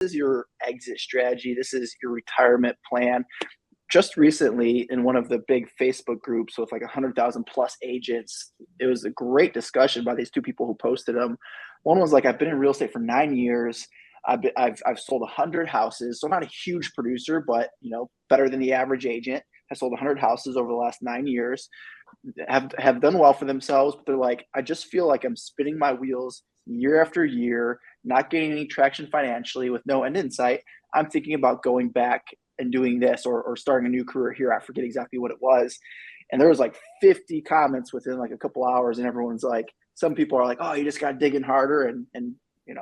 is your exit strategy. This is your retirement plan. Just recently in one of the big Facebook groups with like 100,000 plus agents, it was a great discussion by these two people who posted them. One was like, I've been in real estate for 9 years. I've sold 100 houses. So I'm not a huge producer, but better than the average agent. I sold 100 houses over the last 9 years, have done well for themselves, but they're like, I just feel like I'm spinning my wheels year after year, not getting any traction financially with no end in sight. I'm thinking about going back and doing this or starting a new career here. I forget exactly what it was. And there was like 50 comments within like a couple hours, and everyone's like, some people are like, oh, you just got to dig in harder and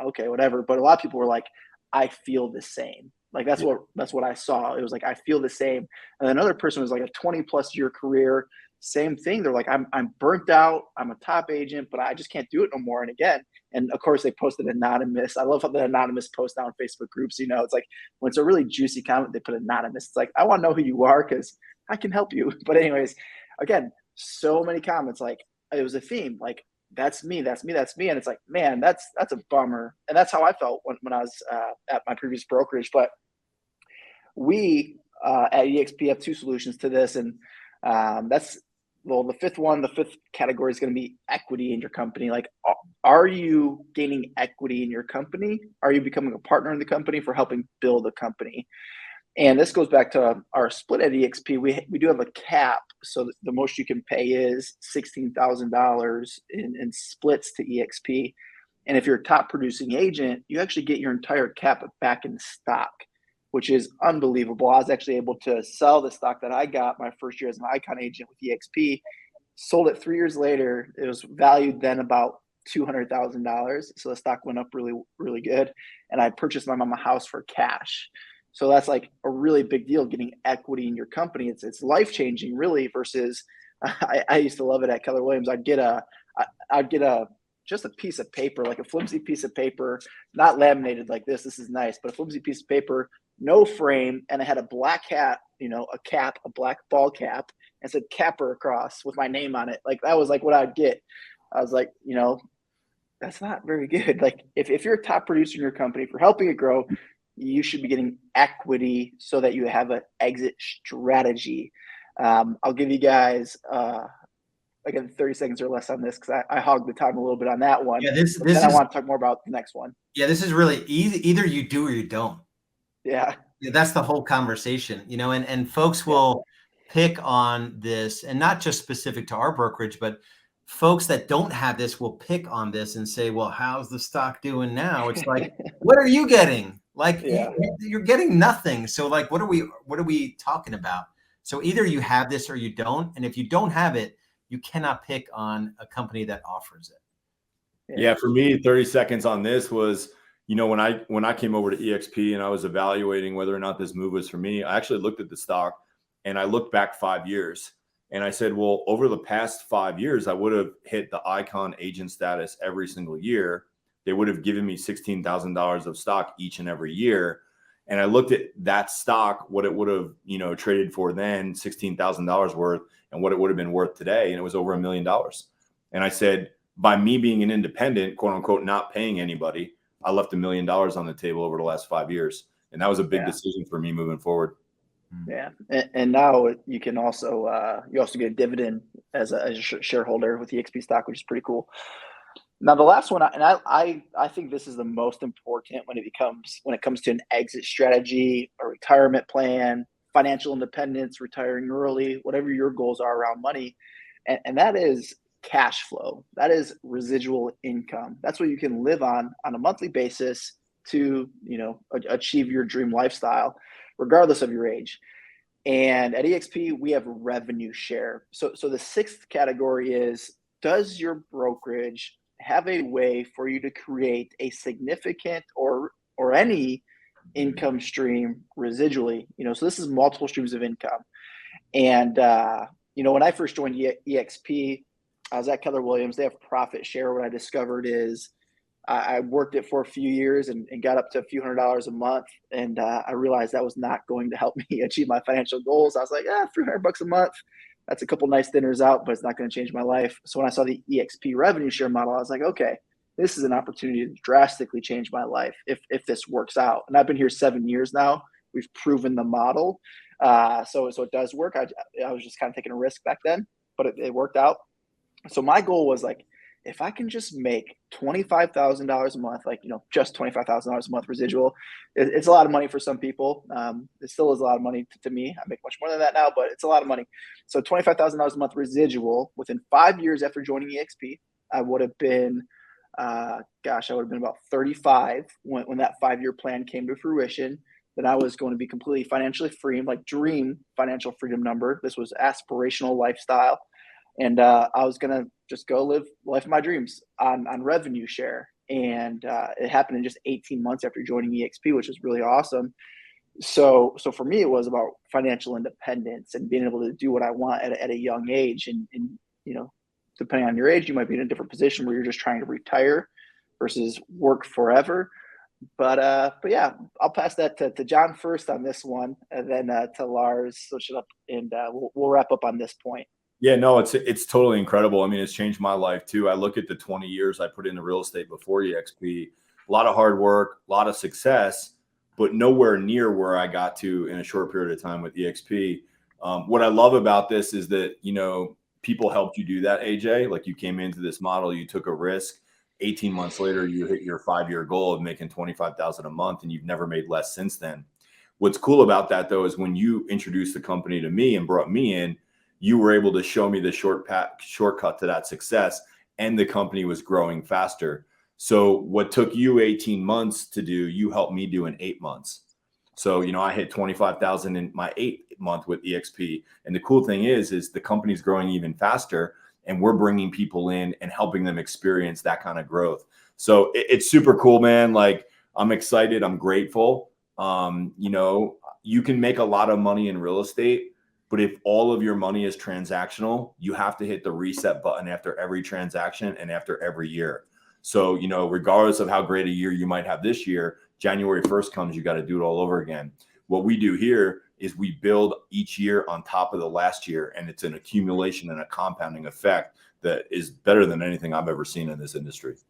okay, whatever. But a lot of people were like, I feel the same. Like that's what I saw. It was like, I feel the same. And another person was like a 20+ year career, same thing. They're like, I'm burnt out. I'm a top agent, but I just can't do it no more. And again, and of course they posted anonymous. I love how the anonymous post now on Facebook groups, it's like when it's a really juicy comment, they put anonymous. It's like, I want to know who you are because I can help you. But anyways, again, so many comments, like it was a theme, like that's me, that's me, that's me. And it's like, man, that's a bummer. And that's how I felt when I was at my previous brokerage. But we at EXP have two solutions to this. And the fifth category is going to be equity in your company. Like, are you gaining equity in your company? Are you becoming a partner in the company for helping build a company? And this goes back to our split at EXP. We do have a cap. So the most you can pay is $16,000 in splits to EXP. And if you're a top producing agent, you actually get your entire cap back in stock, which is unbelievable. I was actually able to sell the stock that I got my first year as an Icon agent with EXP, sold it 3 years later. It was valued then about $200,000. So the stock went up really, really good. And I purchased my mom a house for cash. So that's like a really big deal, getting equity in your company. It's life-changing really versus I used to love it at Keller Williams. I'd get just a piece of paper, like a flimsy piece of paper, not laminated like this. This is nice, but a flimsy piece of paper, no frame, and it had a black hat, a black ball cap, and said capper across with my name on it. Like that was like what I'd get. I was like, that's not very good. Like if you're a top producer in your company, for helping it grow, you should be getting equity so that you have an exit strategy. I'll give you guys again 30 seconds or less on this because I hogged the time a little bit on that one. Yeah, then I want to talk more about the next one. Yeah, this is really easy. Either you do or you don't. Yeah. That's the whole conversation, and folks will pick on this, and not just specific to our brokerage, but folks that don't have this will pick on this and say, well, how's the stock doing now? It's like, what are you getting? Like you're getting nothing. So like, what are we talking about? So either you have this or you don't. And if you don't have it, you cannot pick on a company that offers it. Yeah. For me, 30 seconds on this was, when I came over to EXP and I was evaluating whether or not this move was for me, I actually looked at the stock and I looked back 5 years and I said, well, over the past 5 years, I would have hit the Icon agent status every single year. They would have given me $16,000 of stock each and every year. And I looked at that stock, what it would have, traded for then, $16,000 worth, and what it would have been worth today. And it was over $1 million. And I said, by me being an independent, quote unquote, not paying anybody, I left $1 million on the table over the last 5 years. And that was a big decision for me moving forward. Yeah. And now you can also, you also get a dividend as a shareholder with EXP stock, which is pretty cool. Now, the last one, and I think this is the most important when it comes to an exit strategy, a retirement plan, financial independence, retiring early, whatever your goals are around money. And that is cash flow. That is residual income. That's what you can live on a monthly basis to, achieve your dream lifestyle, regardless of your age. And at EXP, we have revenue share. So the sixth category is, does your brokerage have a way for you to create a significant or any income stream residually? So this is multiple streams of income. And, when I first joined EXP, I was at Keller Williams. They have profit share. What I discovered is I worked it for a few years and got up to a few $100s a month. And I realized that was not going to help me achieve my financial goals. I was like, $300 a month. That's a couple nice dinners out, but it's not going to change my life. So when I saw the EXP revenue share model, I was like, okay, this is an opportunity to drastically change my life if this works out. And I've been here 7 years now. We've proven the model. So it does work. I was just kind of taking a risk back then, but it worked out. So my goal was like, if I can just make $25,000 a month, like, just $25,000 a month residual, it's a lot of money for some people. It still is a lot of money to me. I make much more than that now, but it's a lot of money. So $25,000 a month residual within 5 years after joining EXP, I would have been, I would have been about 35 when that 5-year plan came to fruition. Then I was going to be completely financially free, like dream financial freedom number. This was aspirational lifestyle. And I was going to just go live life of my dreams on revenue share. And it happened in just 18 months after joining EXP, which was really awesome. So for me, it was about financial independence and being able to do what I want at a young age. And depending on your age, you might be in a different position where you're just trying to retire versus work forever. But yeah, I'll pass that to John first on this one, and then to Lars switch it up, and we'll wrap up on this point. Yeah, no, it's totally incredible. I mean, it's changed my life too. I look at the 20 years I put into real estate before EXP, a lot of hard work, a lot of success, but nowhere near where I got to in a short period of time with EXP. What I love about this is that, people helped you do that, AJ. Like, you came into this model, you took a risk. 18 months later, you hit your 5-year goal of making $25,000 a month, and you've never made less since then. What's cool about that, though, is when you introduced the company to me and brought me in, you were able to show me the shortcut to that success, and the company was growing faster. So what took you 18 months to do, you helped me do in 8 months. So, I hit 25,000 in my 8th month with EXP. And the cool thing is the company's growing even faster, and we're bringing people in and helping them experience that kind of growth. So it's super cool, man. Like, I'm excited. I'm grateful. You can make a lot of money in real estate, but if all of your money is transactional, you have to hit the reset button after every transaction and after every year. So, regardless of how great a year you might have this year, January 1st comes, you got to do it all over again. What we do here is we build each year on top of the last year, and it's an accumulation and a compounding effect that is better than anything I've ever seen in this industry.